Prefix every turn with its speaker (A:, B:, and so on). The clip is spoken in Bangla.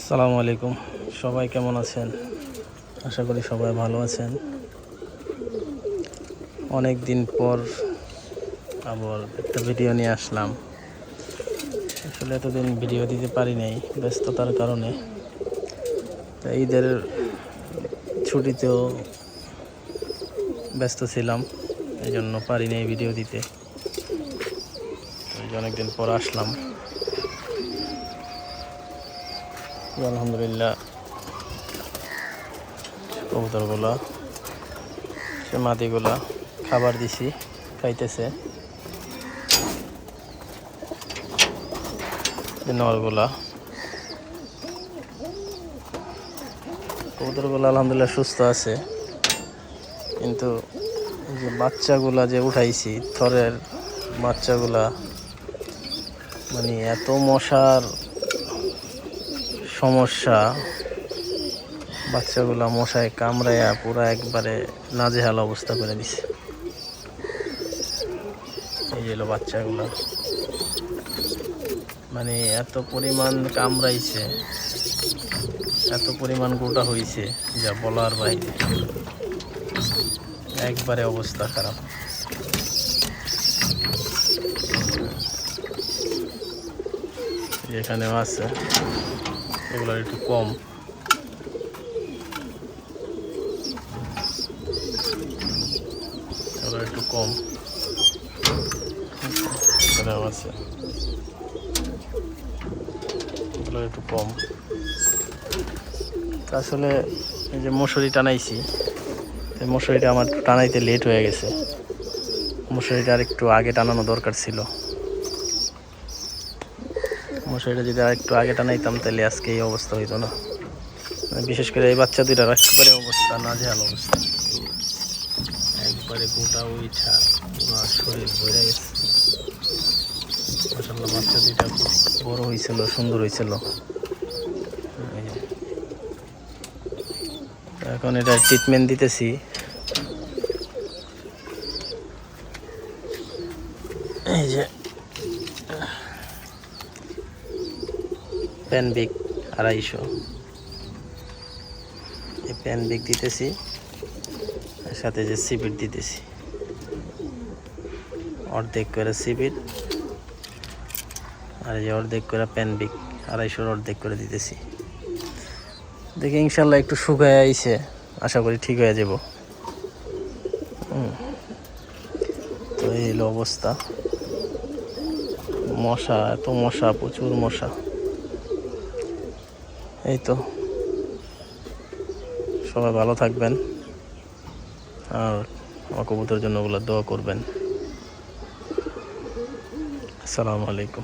A: আসসালামু আলাইকুম। সবাই কেমন আছেন? আশা করি সবাই ভালো আছেন। অনেক দিন পর আবার একটা ভিডিও নিয়ে আসলাম। আসলে এতদিন ভিডিও দিতে পারি নাই ব্যস্ততার কারণে। তো ঈদের ছুটিতেও ব্যস্ত ছিলাম, এই জন্য পারি নাই ভিডিও দিতে। অনেকদিন পর আসলাম। আলহামদুলিল্লাহ, কবুতরগুলা সে মাদিগুলা খাবার দিছি, খাইতেছে। নরগুলা কবুতরগুলো আলহামদুলিল্লাহ সুস্থ আছে, কিন্তু যে বাচ্চাগুলা যে উঠাইছি থরের বাচ্চাগুলা, মানে এত মশার সমস্যা, বাচ্চাগুলা মশায় কামড়াইয়া পুরা একবারে নাজেহাল অবস্থা করে দিছে। এই হলো বাচ্চাগুলা, মানে এত পরিমাণ কামড়াইছে, এত পরিমাণ গোটা হয়েছে যা বলার বাইরে, একবারে অবস্থা খারাপ। এখানেও আছে, এগুলো একটু কম। এগুলো একটু কম, এখানেও আছে, এগুলো একটু কম। আসলে এই যে মশুরি টানাইছি, এই মশুরিটা আমার টানাইতে লেট হয়ে গেছে। মশুরিটা আর একটু আগে টানানো দরকার ছিল। মশুরিটা যদি আর একটু আগে টানাইতাম তাহলে আজকে এই অবস্থা হইতো না। বিশেষ করে এই বাচ্চা দুইটার একবারে অবস্থা নাজেহাল অবস্থা, একবারে গোটা উইঠা পুরো শরীর ভরে গেছে। মাশাআল্লাহ, বাচ্চা দুইটা খুব বড় হয়েছিল, সুন্দর হয়েছিল। এখন এটা ট্রিটমেন্ট দিতেছি। এই যে প্যানবিক 250, এই প্যানবিক দিতেছি, এর সাথে যে সিবিট দিতেছি, অর্ধেক করে সিবিট আর এই অর্ধেক করে প্যানবিক 250 অর্ধেক করে দিতেছি। দেখি ইনশাল্লাহ একটু শুকায় আইছে, আশা করি ঠিক হয়ে যাব। তো এই হলো অবস্থা, মশা, এত মশা, প্রচুর মশা। এই তো, সবাই ভালো থাকবেন আর আমার কবুতরের জন্য ওগুলো দোয়া করবেন। আসসালামু আলাইকুম।